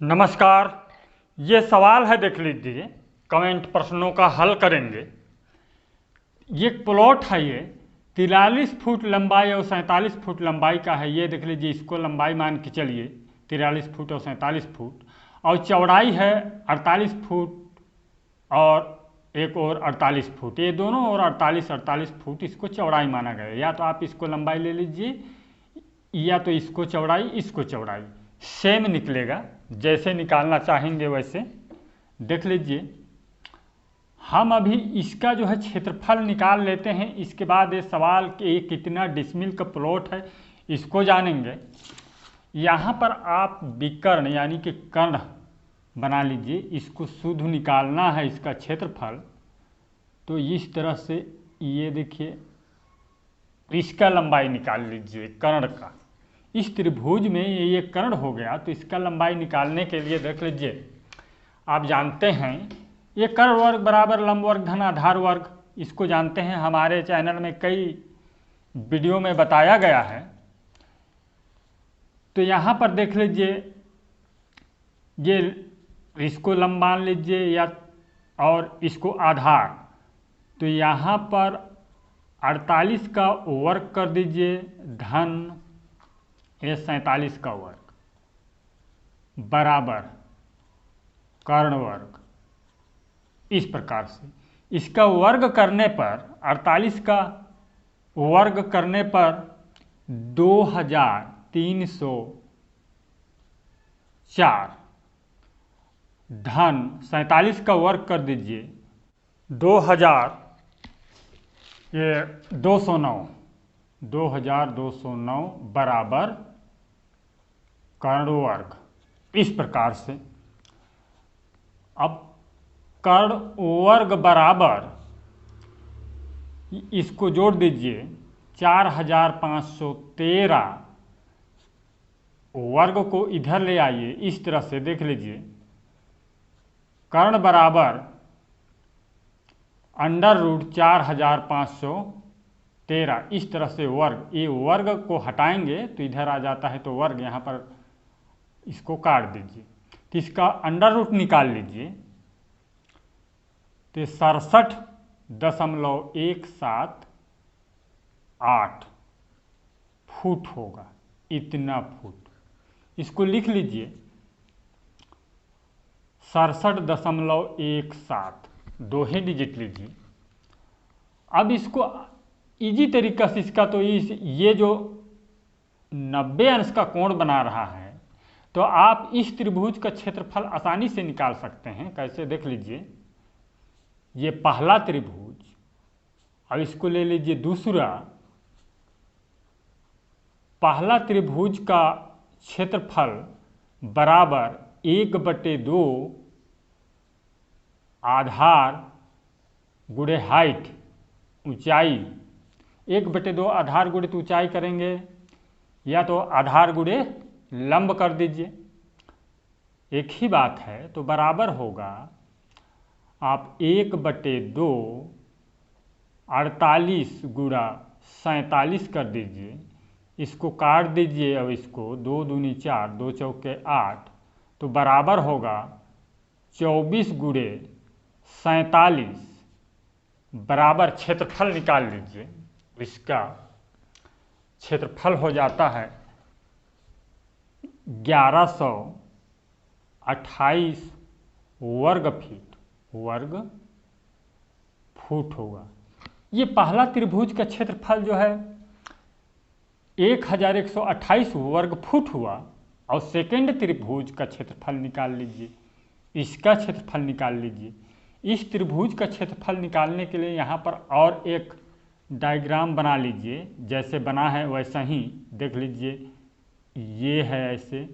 नमस्कार। ये सवाल है, देख लीजिए, कमेंट प्रश्नों का हल करेंगे। ये प्लॉट है, ये 43 फुट लंबाई और 47 फुट लंबाई का है। ये देख लीजिए, इसको लंबाई मान के चलिए 43 फुट और 47 फुट, और चौड़ाई है 48 फुट और एक और 48 फुट। ये दोनों और 48 फुट इसको चौड़ाई माना गया। या तो आप इसको लंबाई ले लीजिए या तो इसको चौड़ाई सेम निकलेगा। जैसे निकालना चाहेंगे वैसे देख लीजिए। हम अभी इसका जो है क्षेत्रफल निकाल लेते हैं, इसके बाद ये सवाल कि कितना डिसमिल का प्लॉट है इसको जानेंगे। यहाँ पर आप विकर्ण यानी कि कर्ण बना लीजिए, इसको शुद्ध निकालना है इसका क्षेत्रफल। तो इस तरह से ये देखिए, इसका लंबाई निकाल लीजिए कर्ण का। इस त्रिभुज में ये कर्ण हो गया, तो इसका लंबाई निकालने के लिए देख लीजिए, आप जानते हैं ये कर्ण वर्ग बराबर लंब वर्ग धन आधार वर्ग, इसको जानते हैं। हमारे चैनल में कई वीडियो में बताया गया है। तो यहाँ पर देख लीजिए, ये इसको लंब मान लीजिए या और इसको आधार। तो यहाँ पर 48 का वर्ग कर दीजिए धन ये 47 का वर्ग बराबर कर्ण वर्ग। इस प्रकार से इसका वर्ग करने पर 48 का वर्ग करने पर 2304 धन 47 का वर्ग कर दीजिए 2209 बराबर कर्ण वर्ग। इस प्रकार से अब कर्ण वर्ग बराबर इसको जोड़ दीजिए 4513 वर्ग को इधर ले आइए। इस तरह से देख लीजिए, कर्ण बराबर √4513। इस तरह से वर्ग, ये वर्ग को हटाएंगे तो इधर आ जाता है, तो वर्ग यहाँ पर इसको काट दीजिए। तो इसका अंडर रूट निकाल लीजिए, तो 67.178 फुट होगा। इतना फुट इसको लिख लीजिए 67.17, दो ही डिजिट लीजिए। अब इसको इजी तरीका से इसका, तो ये जो 90 अंश का कोण बना रहा है, तो आप इस त्रिभुज का क्षेत्रफल आसानी से निकाल सकते हैं। कैसे देख लीजिए, ये पहला त्रिभुज, अब इसको ले लीजिए दूसरा। पहला त्रिभुज का क्षेत्रफल बराबर 1/2 आधार गुणे हाइट ऊंचाई। 1/2 आधार गुणित ऊंचाई करेंगे, या तो आधार गुणे लंब कर दीजिए, एक ही बात है। तो बराबर होगा, आप 1/2 48 गुणा 47 कर दीजिए, इसको काट दीजिए। अब इसको 2 दूनी 4, 2 चौके 8, तो बराबर होगा 24 गुणे 47 बराबर क्षेत्रफल निकाल लीजिए। इसका क्षेत्रफल हो जाता है 1128 वर्ग फुट होगा। ये पहला त्रिभुज का क्षेत्रफल जो है 1128 वर्ग फुट हुआ। और सेकेंड त्रिभुज का क्षेत्रफल निकाल लीजिए, इसका क्षेत्रफल निकाल लीजिए। इस त्रिभुज का क्षेत्रफल निकालने के लिए यहाँ पर और एक डायग्राम बना लीजिए, जैसे बना है वैसा ही देख लीजिए। ये है ऐसे,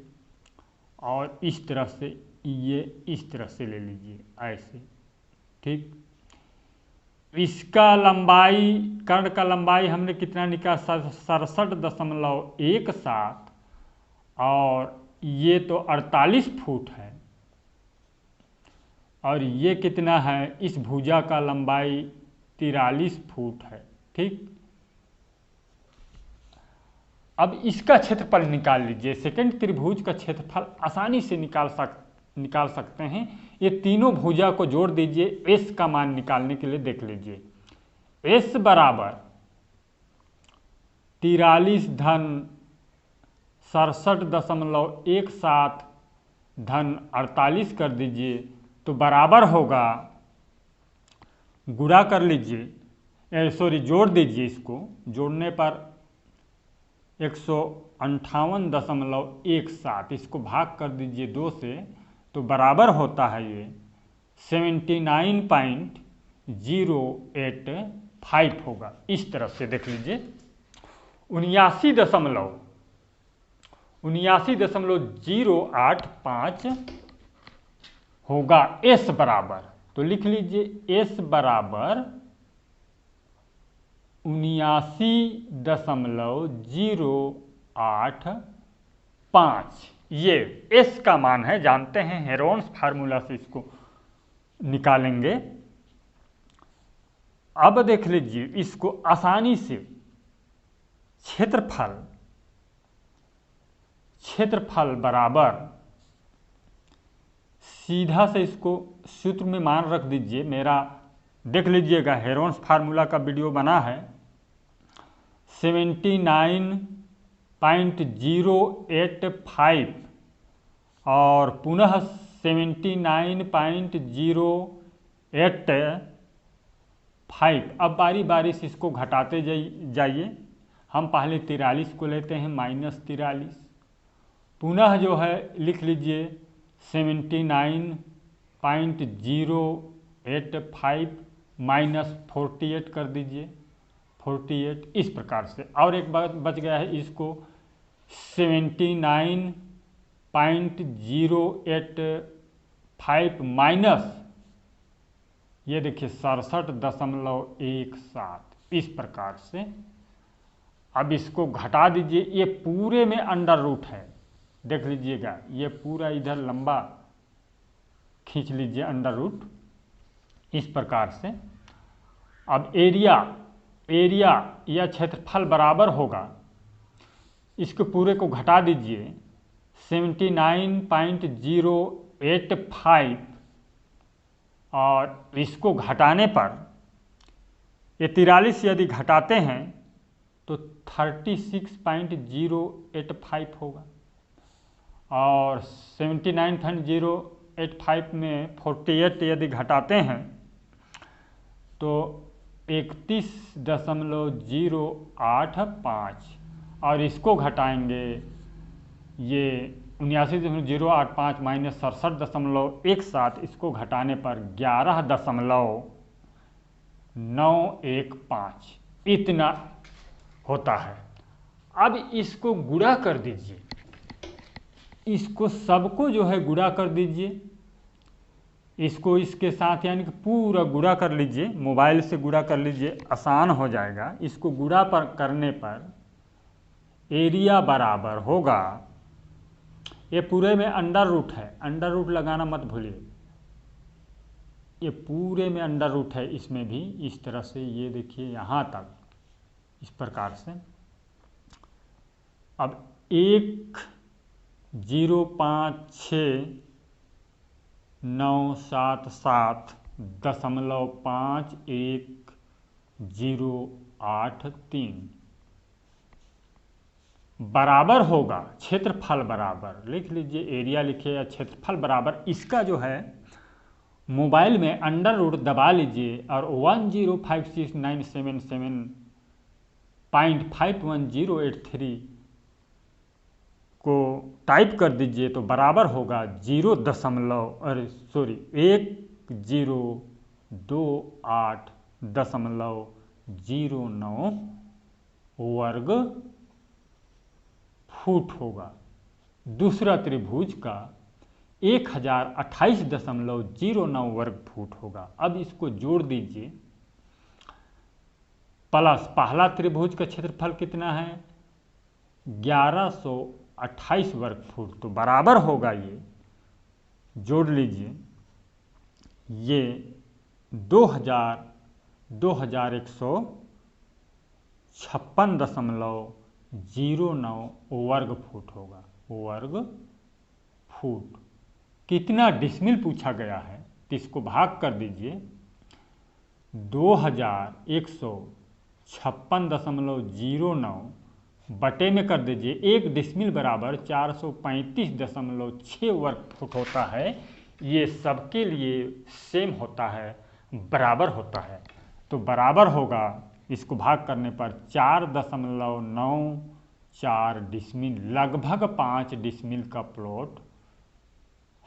और इस तरह से, ये इस तरह से ले लीजिए ऐसे, ठीक। इसका लंबाई, कर्ण का लंबाई हमने कितना निकाला, 67.17, और ये तो 48 फुट है। और ये कितना है, इस भुजा का लंबाई 43 फुट है, ठीक। अब इसका क्षेत्रफल निकाल लीजिए। सेकंड त्रिभुज का क्षेत्रफल आसानी से निकाल सकते हैं। ये तीनों भुजा को जोड़ दीजिए, एस का मान निकालने के लिए देख लीजिए। एस बराबर 43 धन 67.17 धन 48 कर दीजिए तो बराबर होगा, गुणा कर लीजिए, सॉरी जोड़ दीजिए। इसको जोड़ने पर 158.17, इसको भाग कर दीजिए 2 से तो बराबर होता है ये 79.085 होगा। इस तरफ से देख लीजिए 79.085 होगा एस बराबर। तो लिख लीजिए एस बराबर 79.085। ये एस का मान है, जानते हैं हेरोन्स फार्मूला से इसको निकालेंगे। अब देख लीजिए इसको आसानी से क्षेत्रफल बराबर, सीधा से इसको सूत्र में मान रख दीजिए। मेरा देख लीजिएगा हेरोन्स फार्मूला का वीडियो बना है। 79.085 और पुनः 79.085। अब बारी बारी से इसको घटाते जाइए। हम पहले 43 को लेते हैं, -43, पुनः जो है लिख लीजिए 79.085 -48 कर दीजिए 48। इस प्रकार से और एक बात बच गया है, इसको 79.085 माइनस ये देखिए 67.17। इस प्रकार से अब इसको घटा दीजिए। ये पूरे में अंडर रूट है, देख लीजिएगा ये पूरा इधर लंबा खींच लीजिए अंडर रूट। इस प्रकार से अब एरिया या क्षेत्रफल बराबर होगा, इसको पूरे को घटा दीजिए 79.085 और इसको घटाने पर ये 43 यदि घटाते हैं तो 36.085 होगा और 79.085 में 48 यदि घटाते हैं तो 31.085 और इसको घटाएंगे ये 79.085 माइनस 67.17, इसको घटाने पर 11.915 इतना होता है। अब इसको गुणा कर दीजिए, इसको सबको जो है गुणा कर दीजिए, इसको इसके साथ यानी कि पूरा गुणा कर लीजिए। मोबाइल से गुणा कर लीजिए, आसान हो जाएगा। इसको गुणा करने पर एरिया बराबर होगा, ये पूरे में अंडर रूट है, अंडर रूट लगाना मत भूलिए, ये पूरे में अंडर रूट है, इसमें भी इस तरह से ये देखिए यहाँ तक इस प्रकार से। अब 105,977.51083 बराबर होगा क्षेत्रफल बराबर, लिख लीजिए एरिया लिखिए या क्षेत्रफल बराबर, इसका जो है मोबाइल में अंडर रूट दबा लीजिए और 1056977.51083 को टाइप कर दीजिए तो बराबर होगा 10.2809 वर्ग फुट होगा। दूसरा त्रिभुज का 1028.09 वर्ग फुट होगा। अब इसको जोड़ दीजिए, प्लस पहला त्रिभुज का क्षेत्रफल कितना है 1128 वर्ग फुट, तो बराबर होगा, ये जोड़ लीजिए, ये 2156.9 09 वर्ग फुट होगा। वर्ग फुट कितना डिसमिल पूछा गया है तो इसको भाग कर दीजिए 2156.09 बटे में कर दीजिए। 1 डिसमिल बराबर 435.6 वर्ग फुट होता है। ये सबके लिए सेम होता है, बराबर होता है। तो बराबर होगा, इसको भाग करने पर 4.94 डिसमिल, लगभग 5 डिसमिल का प्लॉट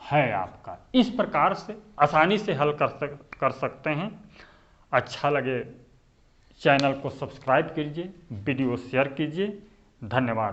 है आपका। इस प्रकार से आसानी से हल कर सकते हैं। अच्छा लगे चैनल को सब्सक्राइब कीजिए, वीडियो शेयर कीजिए। धन्यवाद।